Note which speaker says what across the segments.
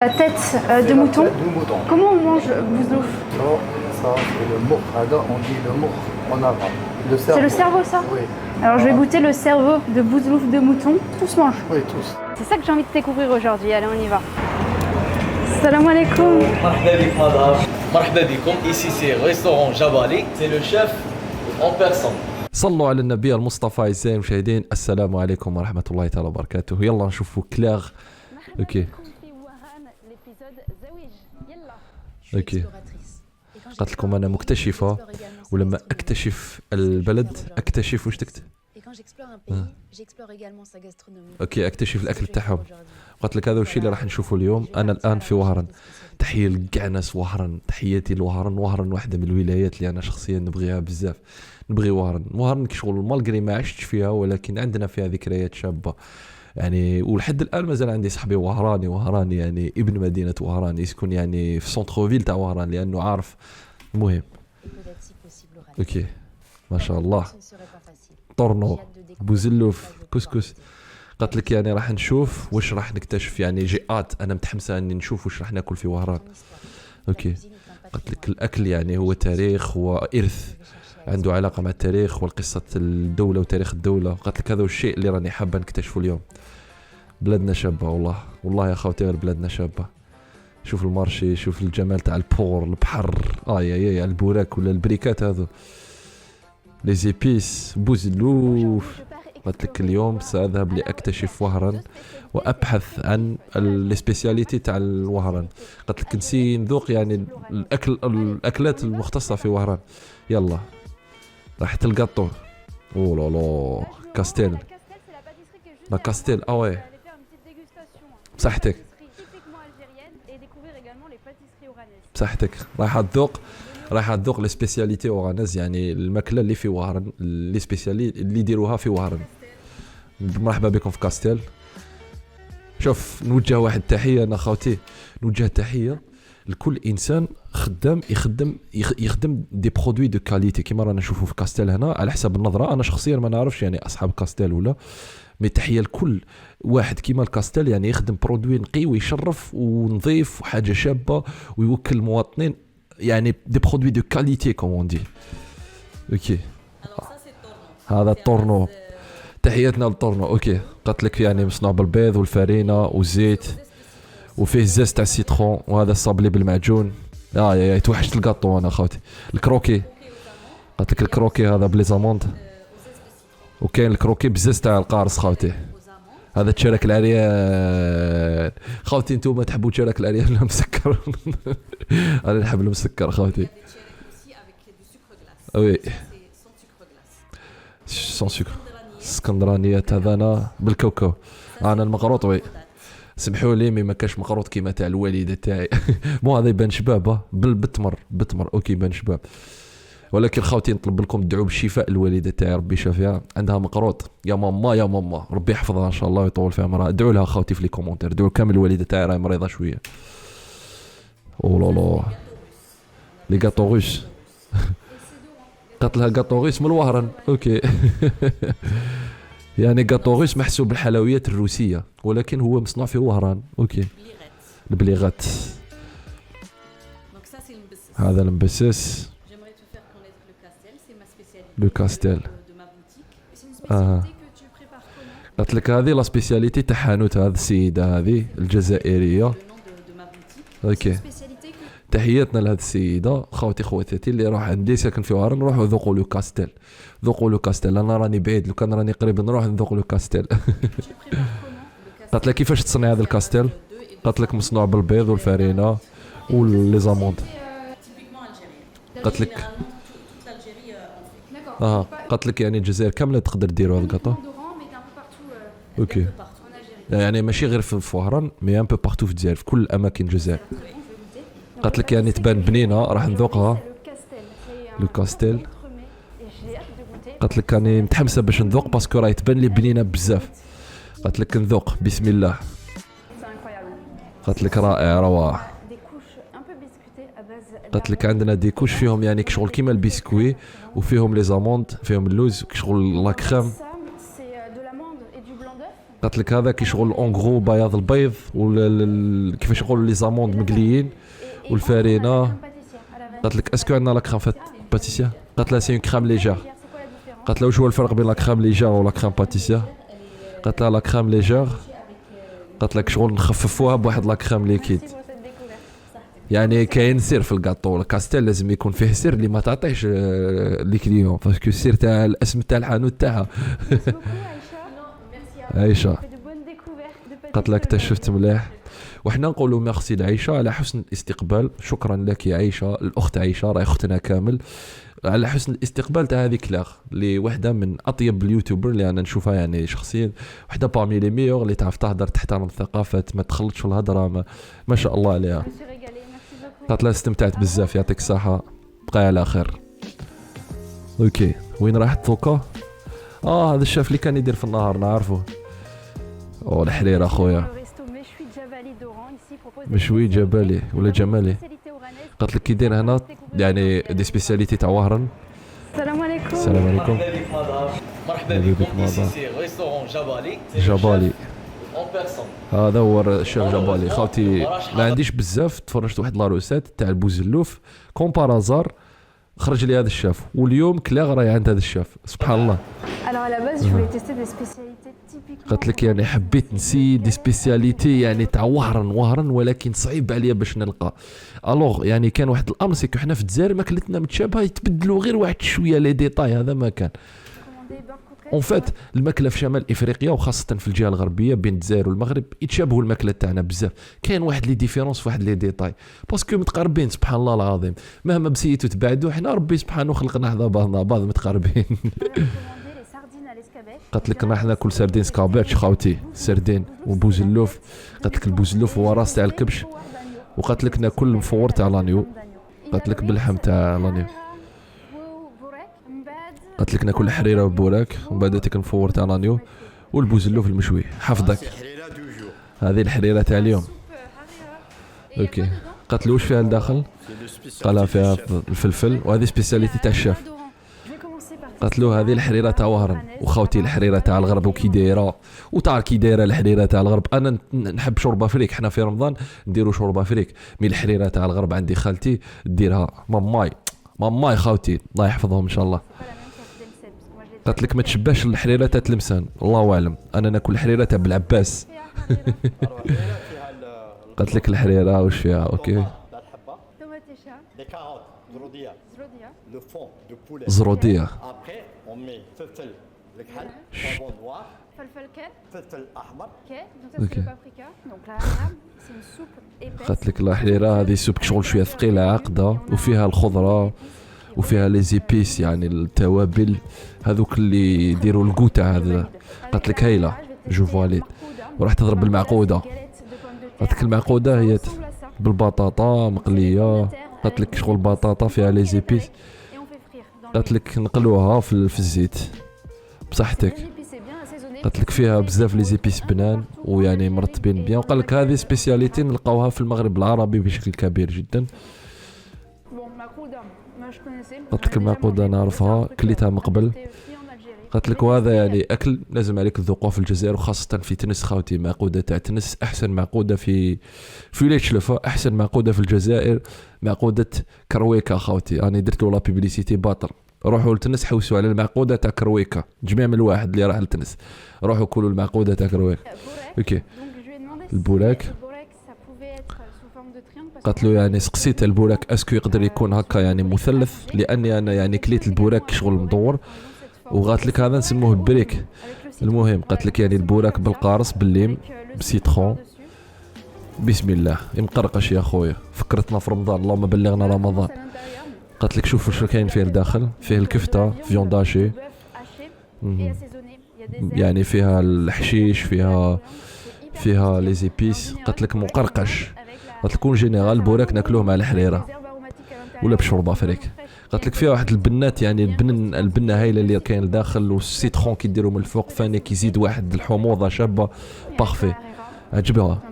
Speaker 1: La tête de mouton.
Speaker 2: De mouton.
Speaker 1: Comment on mange bouzlouf?
Speaker 2: Non, ça c'est le mot. On dit le mot en arabe. Le cerveau.
Speaker 1: C'est le cerveau, ça?
Speaker 2: Oui.
Speaker 1: Alors je vais goûter le cerveau de bouzlouf de mouton. Tous mangent.
Speaker 2: Oui, tous.
Speaker 1: C'est ça que j'ai envie de découvrir aujourd'hui. Allez, on y va. Salam alaikum.
Speaker 3: مرحبا بك madame. مرحبا بكم. Ici c'est restaurant Jabali. C'est le chef en personne.
Speaker 4: صلوا على النبي المصطفى. أعزائي المشاهدين، السلام عليكم ورحمة الله تعالى وبركاته. يلا نشوفوا كلاغ. اوكي اوكي قالت لكم انا مكتشفه، ولما اكتشف البلد اكتشف واش تكتب. اوكي اكتشف الاكل تاعهم. قالت لك هذا الشيء اللي راح نشوفه اليوم. انا الان في وهران. تحيه لكاع ناس وهران، تحياتي لوهران. وهران واحده من الولايات اللي انا شخصيا نبغيها بزاف. نبغي وهران كشغل مالغري ما عشتش فيها، ولكن عندنا فيها ذكريات شابه يعني. ولحد الان مازال عندي صاحبي وهراني يعني ابن مدينه وهران، يسكن يعني في سونتر فيل تاع وهران لانه عارف. المهم اوكي ما شاء الله. طورنو، بوزلوف، كسكس. قالت لك يعني راح نشوف واش راح نكتشف يعني. جيئات انا متحمسه اني نشوف واش راح ناكل في وهران. اوكي قالت لك الاكل يعني هو تاريخ وارث، عنده علاقه مع التاريخ والقصه الدوله وتاريخ الدوله. قالت لك هذا هو الشيء اللي راني حابه نكتشفه اليوم. بلادنا شابه والله يا خوتي، غير بلادنا شابه. شوف المارشي، شوف الجمال تاع البور، البحر، يا البوراك ولا البريكات هذو، لي زيبيس، بوزلوف. قالت لك اليوم ساذهب لاكتشف وهران وابحث عن السبيسياليتي تاع الوهران. قالت لك نسي نذوق يعني الاكلات المختصه في وهران. يلا راح تلقاطو. او لا لا كاستيل، لا كاستيل. وي بصحتك بصحتك. راح تذوق لي سبيسياليتي اوغانيز، يعني الماكله اللي في وهران، لي سبيسيالي اللي يديروها في وهران. مرحبا بكم في كاستيل. شوف نوجه واحد التحيه انا خوتي، نوجه تحيه لكل انسان خدام يخدم دي برودوي دو كاليتي كيما رانا نشوفوا في كاستيل هنا. على حسب النظره، انا شخصيا ما نعرفش يعني اصحاب كاستيل ولا، مي تحيه لكل واحد كيما الكاستيل يعني يخدم برودوي نقي ويشرف ونظيف وحاجه شابه ويوكل المواطنين يعني دي برودوي دو كاليتي كومون دي. اوكي هذا الطورنو، تحياتنا للطورنو. اوكي قالت لك يعني مصنوع بالبيض والفارينه والزيت، وفيه زاز تاع السيترون، وهذا الصابلي بالمعجون. يا توحشت الكاطو انا خوتي. الكروكي، قالت لك الكروكي هذا بلي زاموند، وكاين الكروكي بزاز تاع القارص خوتي. هذا تشارك العريان خوتي. نتوما تحبوا تشارك العريان ولا مسكر؟ انا نحب المسكر خوتي. وي سون سكر. اسكندرانيه هذا انا بالكوكو. انا المقروط. وي سمحوا لي ما كاش مقروط كيما تاع الوالده تاعي. مو هذا يبان شباب بالتمر. اوكي يبان شباب، ولكن خوتي نطلب لكم تدعوا بالشفاء الوالده تاعي، ربي يشافيها. عندها مقروط. يا ماما ربي يحفظها ان شاء الله ويطول في عمرها. ادعوا لها خوتي في لي كومونتير، ادعوا كامل الوالده تاعي راهي مريضه شويه. او لا لا لي غاتو روس. قالت لها غاتو روس من الوهران. اوكي يعني غاتو روس محسوب بالحلويات الروسيه، ولكن هو مصنوع في وهران. اوكي البليغات. هذا المبسس. لو كاستيل. قالت لك هذه لا سبيسياليتي تاع حانوت هذه السيده هذه الجزائريه. اوكي تحياتنا لهذه السيده. خواتاتي اللي راح عندي ساكن في وهران، نروحوا ذوقوا لو كاستيل. انا راني بعيد، لو كان راني قريب نروح نذوق لو كاستيل. قالت لك كيفاش تصنع هذا الكاستيل؟ قالت لك مصنوع بالبيض والفارينه ولي زاموند. قالت لك قالت لك يعني الجزائر كامله تقدر ديروا هذا الكاطو. اوكي يعني ماشي غير في وهران، مي ان بو بارتو في الجزائر، في كل اماكن الجزائر. قالت لك يعني تبان بنينه، راح نذوقها لو كاستيل. قالت لك راني متحمسه باش نذوق باسكو راهي تبان لي بنينه بزاف. قالت لك نذوق بسم الله. قالت لك رائع روعه. قالت لك عندنا دي كوش فيهم يعني كشغل كيما البسكوي، وفيهم لي زاموند، فيهم اللوز، كشغل لا كريم. قالت لك هذا كي شغل اون غرو بياض البيض كيفاش يقولوا لي زاموند مقليين والفارينه. قالت لك اسكو عندنا لا كريم باتيسيا؟ قالت لها سي اون كريم ليجير. قالت لها واش هو الفرق بين لا كريم ليجير ولا كريم باتيسيا؟ قالت لها لا كريم ليجير قالت لك شغل نخففوها بواحد لا كريم ليكيد. يعني كاين سير في الكاطو، الكاستيل لازم يكون فيه سير اللي ما تعطيش لي كليون، باسكو السير تاع الاسم تاع الحانوت تاعها. عايشه قالت لك اكتشفت مليح. وحنا نقولوا ميرسي لعيشه على حسن الاستقبال. شكرا لك يا عيشه، الاخت عيشه راهي اختنا كامل، على حسن الاستقبال تاع هذه كلاغ اللي وحده من اطيب اليوتيوبر اللي انا نشوفها يعني شخصيا، وحده بارمي لي ميور اللي تعرف تهضر، تحترم الثقافات، ما تخلطش في الهضره، ما شاء الله عليها. قالت لها استمتعت بزاف، يعطيك الصحه، بقاي على خير. اوكي وين راحت دوكا؟ هذا الشاف اللي كان يدير في النهار نعرفه. الحرير اخويا، مشوي جبالي ولا جمالي. قالت لك كي داير هنا يعني دي سبيسياليتي تاع وهران.
Speaker 1: السلام عليكم.
Speaker 4: السلام عليكم.
Speaker 3: مرحبا بكم. ici c'est restaurant جبالي.
Speaker 4: جبالي
Speaker 3: en personne.
Speaker 4: هذا هو الشيخ جبالي. خاوتي ما عنديش بزاف، تفرجت واحد لا روسيت تاع البوزلوف كومبارازار خرج لي هذا الشاف، واليوم كلاغ راهي عند هذا الشاف سبحان الله.
Speaker 1: Alors à la base, je voulais tester des spécialités typiquement.
Speaker 4: قالت لك يعني حبيت نسي دي سبيسياليتي يعني تاع وهران ولكن صعيب عليا باش نلقى. الوغ يعني كان واحد الامر سيكو حنا في الجزائر ماكلتنا متشابهه، يتبدلوا غير واحد شويه لي ديتاي، هذا ما كان. اون فات الماكله في شمال افريقيا وخاصه في الجهه الغربيه بين الجزائر والمغرب يتشابهوا الماكله تاعنا بزاف، كاين واحد لي ديفيرونس في واحد لي ديتاي باسكو متقاربين سبحان الله العظيم، مهما بسيتو تبعدوا حنا ربي سبحانه خلقنا حدا بعض متقاربين. قالت لك راح ناكل سردين سكابيرش خاوتي، سردين وبوزلوف. قالت لك البوزلوف هو راس تاع الكبش، وقالت لك ناكل المفور تاع لانيو، قالت لك باللحم تاع لانيو. قالت لك ناكل الحريره والبوراك ومن بعد تاكل المفور تاع لانيو والبوزلوف المشوي. حفظك هذه الحريره تاع اليوم. اوكي قالت له واش فيها لداخل؟ قالها فيها الفلفل وهذه سبيسياليتي تاع الشاف. قالت له هذه الحريره تاع وهران، وخاوتي الحريره تاع الغرب وكي دايره، وتعرف كي دايره الحريره تاع الغرب. انا نحب شوربه فريك، حنا في رمضان نديروا شوربه فريك، مي الحريره تاع الغرب عندي خالتي ديرها ماماي خاوتي الله يحفظهم ان شاء الله. قالت لك ما تشبهش الحريره تاع تلمسان، الله اعلم، انا ناكل الحريره تاع بالعباس. قالت لك الحريره واش فيها؟ اوكي زروديه.
Speaker 5: Après, on met فلفل الكحل، شابون نوار، فلفل احمر.
Speaker 1: Donc ça c'est le paprika. Donc là c'est une soupe épaisse.
Speaker 4: قالت لك الحريره هذه سوب شغل شويه ثقيله عقده، وفيها الخضره وفيها لي زيبيس يعني التوابل هذوك اللي يديروا الكوتا هذا. قالت لك هايله جو فاليد، وراح تضرب بالمعقوده. قالت لك المعقوده هي بالبطاطا مقليه. قالت لك شغل بطاطا فيها لي زيبيس. قالت لك نقلوها في الزيت بصحتك. قالت لك فيها بزاف لي زيبيس بنان ويعني مرتبين بيان. وقال لك هذه سبيسياليتي نلقاوها في المغرب العربي بشكل كبير جدا. قالت لك المعقوده نعرفها كليتها من قبل. قالت لك وهذا يعني اكل لازم عليك تذوقوه في الجزائر وخاصه في تنس خاوتي. معقوده تاع تنس احسن معقوده في ولايه شلفه، احسن معقوده في الجزائر معقوده كرويكا خاوتي. انا درت له لا بيبليسيتي باطل، روحوا لتنس حوسوا على المعقوده تاع كرويكا، جميع من الواحد اللي راح لتنس روحوا كلوا المعقوده تاع كرويكا. اوكي البوراك. قالت له يعني سقسيت البوراك اسكو يقدر يكون هكا يعني مثلث، لاني انا يعني كليت البوراك شغل مدور، وقالت لك هذا نسموه بريك. المهم قالت لك يعني البوراك بالقارص بالليم بسيتخون. بسم الله مقرقش يا خويا، فكرتنا في رمضان، اللهم بلغنا رمضان. قالت لك شوف واش كاين فيه الداخل، فيه الكفته فيونداشي يعني فيها الحشيش، فيها لي زيبيس. قالت لك مقرقش. قالت لك كون جينيرال البوراك ناكلوه مع الحريره ولا بشوربه فريك. قالت لك فيها واحد البنات يعني البنه هايله اللي كاين لداخل، والسيترون كيديروا من الفوق فاني كيزيد واحد الحموضه شابه بارفي. عجبها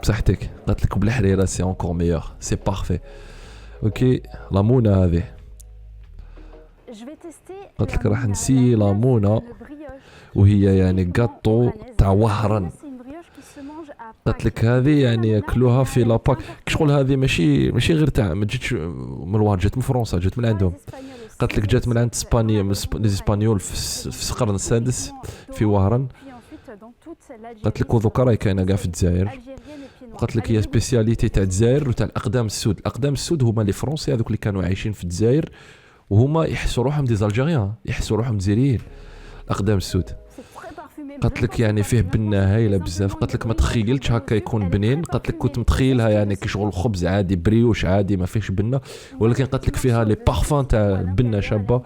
Speaker 4: بصحتك. قالت لك بالحريره سي اونكور ميور سي بارفي. اوكي لامونه هذه. قالت لك راح نسي لامونه وهي يعني كاطو تاع وهران. قالت لك هذه يعني ياكلوها في لاباك، كشغل هذه ماشي غير تاع، ما جاتش من الوهر، جات من فرنسا، جات من عندهم. قالت لك جات من عند اسبانيا، من الاسبانيول في القرن السادس في وهران. قالت لك ودوكا راهي كاينه كاع في الجزائر. قالت لك هي سبيسياليتي تاع الجزائر وتاع الاقدام السود. الاقدام السود هما لي فرونسي هذوك اللي كانوا عايشين في الجزائر وهما يحسوا روحهم دي زالجيريان، يحسوا روحهم جزائريين. الاقدام السود قالت لك يعني فيه بنه هايله بزاف. قالت لك ما تخيلتش هكا يكون بنين. قالت لك كنت متخيلها يعني كي شغل خبز عادي بريوش عادي ما فيهش بنه، ولكن قالت لك فيها لي بارفان تاع البنه شابه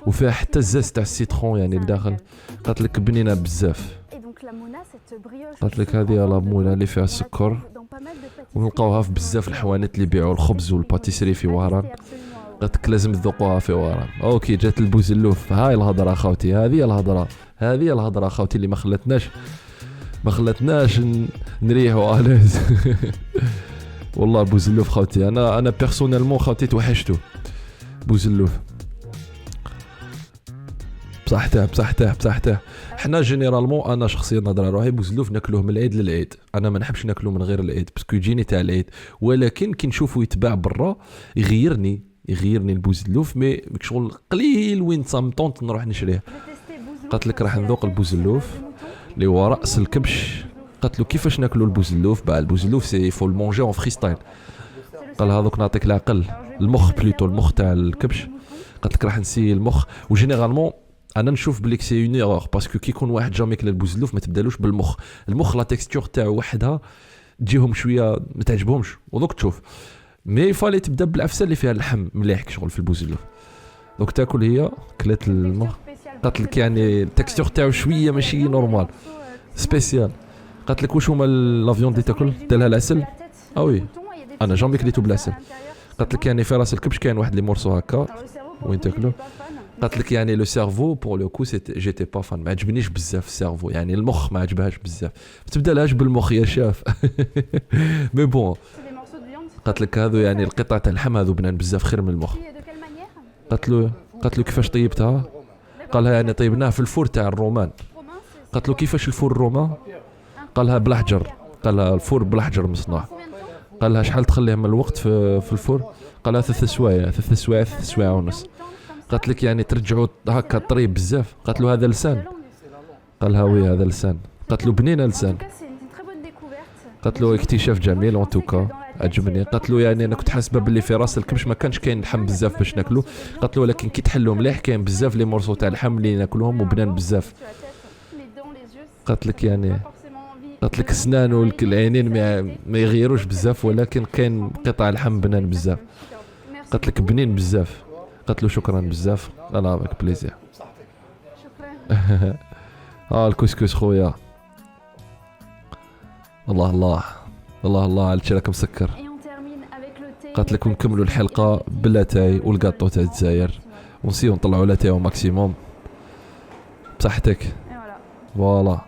Speaker 4: وفيها حتى الزاز تاع السيترون يعني لداخل. قالت لك بنينه بزاف. قالت لك هذه لا مولا اللي فيها السكر ونلقاوها في بزاف الحوانت اللي يبيعوا الخبز والباتيسري في وهران. قالت لك لازم تذوقوها في وهران. اوكي جات البوزلوف. هاي الهضره اخوتي، هذه الهضره اخوتي اللي ما خلتناش نريحوا الاز. والله بوزلوف خوتي، انا بيرسونيلمون خوتي توحشتو بوزلوف بصحته. حنا جينيرالمون انا شخصيا نهضر على روحي، بوزلوف ناكلوه من العيد للعيد. انا ما نحبش ناكلوه من غير العيد باسكو يجيني تاع العيد، ولكن كي نشوفه يتباع برا يغيرني البوزلوف. مي شغل قليل وين صامطونت نروح نشريه. قالت لك راح نذوق البوزلوف اللي هو راس الكبش. قالت له كيفاش ناكلوا البوزلوف؟ البوزلوف سي فول مونجي اون فريستايل. قال هذوك نعطيك العقل، المخ تاع الكبش. قالت لك راح نسي المخ. وجينيرالمون انا نشوف بليك سي اون ايرور باسكو كي يكون واحد جامي ياكل البوزلوف ما تبدالوش المخ لا تكستور تاعو وحدها تجيهم شويه ما تعجبهمش ودوك تشوف. مي فالي تبدا بالعفسه اللي فيها اللحم مليح شغل في البوزلوف. دوك تاكل هي كلات المخ. قالت لك يعني التكستور تاعو شويه ماشي نورمال سبيسيال. قالت لك واش هما لافيون اللي تاكل دالها العسل؟ وي انا جامي كليتو بالعسل. قالت لك يعني في راس الكبش كاين واحد لي مورسو هكا وين تاكلو. قالت لك يعني لو سيرفو بور لو كو جيتي با فان، ما عجبنيش بزاف السيرفو، يعني المخ ما عجبهاش بزاف، ما تبدالهاش بالمخ يا شاف. مي بون قالت لك هذو يعني القطع تاع اللحم هذو بنان بزاف خير من المخ. قالت له كيفاش طيبتها؟ قالها يعني طيبناها في الفور تاع الرومان. قالت له كيفاش الفور الرومان؟ قالها بالحجر. قالها الفور بالحجر مصنوع. قالها شحال تخليه من الوقت في الفور؟ قالها 3 سوايع ونص. قالت لك يعني ترجعوا هكا طري بزاف. قالت له هذا لسان؟ قالها وي هذا لسان. قالت له بنينه لسان. قالت له اكتشاف جميل اون توكا عجبني. قالت له يعني انا كنت حاسبه باللي في راس الكبش ما كانش كاين لحم بزاف باش ناكلو. قالت له ولكن كي تحلو مليح كاين بزاف لي مورسو تاع اللحم اللي ناكلوهم وبنان بزاف. قالت لك يعني قالت لك السنان والعينين ما يغيروش بزاف ولكن كاين قطع لحم بنان بزاف. قالت لك بنين بزاف. قالت له شكرا بزاف. الله بك بليزير. شكرا. الكسكس خويا الله على راك مسكر. قالت لك ونكملوا الحلقه بالاتاي والكاطو تاع الجزائر ونسيو نطلعوا لاتاي او ماكسيموم بصحتك. فوالا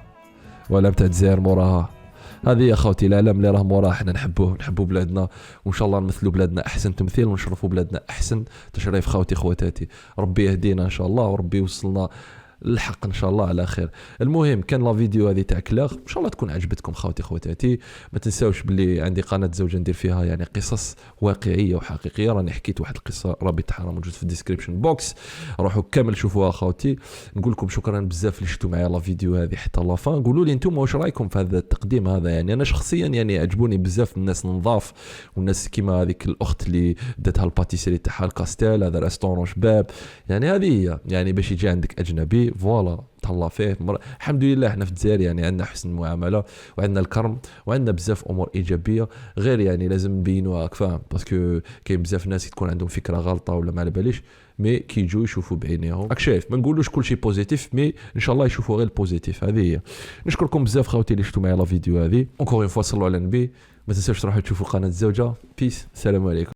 Speaker 4: ولا تاع الجزائر موراها. هذه يا خوتي العالم اللي راه موراه حنا نحبوه بلادنا وان شاء الله نمثلوا بلادنا احسن تمثيل ونشرفوا بلادنا احسن تشريف. خوتي خواتاتي ربي يهدينا ان شاء الله وربي يوصلنا الحق ان شاء الله على خير. المهم كان لا فيديو هذه تاع كلاغ ان شاء الله تكون عجبتكم خوتي خواتاتي. ما تنساوش باللي عندي قناه زوجه ندير فيها يعني قصص واقعيه وحقيقيه. راني حكيت واحد القصه رابطها موجود في الديسكريبشن بوكس، روحوا كامل شوفوها خوتي. نقول لكم شكرا بزاف اللي شفتوا معايا لا فيديو هذه حتى لا فان. قولوا لي انتم واش رايكم في هذا التقديم هذا. يعني انا شخصيا يعني عجبوني بزاف الناس نظاف والناس كيما هذيك الاخت اللي داتها الباتيسري تاعها الكاستيل. هذا ريستورون شباب يعني هذه هي يعني باش يجي عندك اجنبي فوالا تهلا فيه. الحمد لله احنا في الجزائر يعني عندنا حسن المعامله وعندنا الكرم وعندنا بزاف امور ايجابيه. غير يعني لازم نبينوها فاهم باسكو كاين بزاف ناس تكون عندهم فكره غلطه ولا ما على باليش مي كي يجوا يشوفوا بعينيهم. راك شايف ما نقولوش كل شيء بوزيتيف مي ان شاء الله يشوفوا غير البوزيتيف. هذه هي. نشكركم بزاف خوتي اللي شفتوا معايا لا فيديو هذه. اونكور اون فوا صلوا على النبي. ما تنساوش تروحوا تشوفوا قناه الزوجه. بيس. السلام عليكم.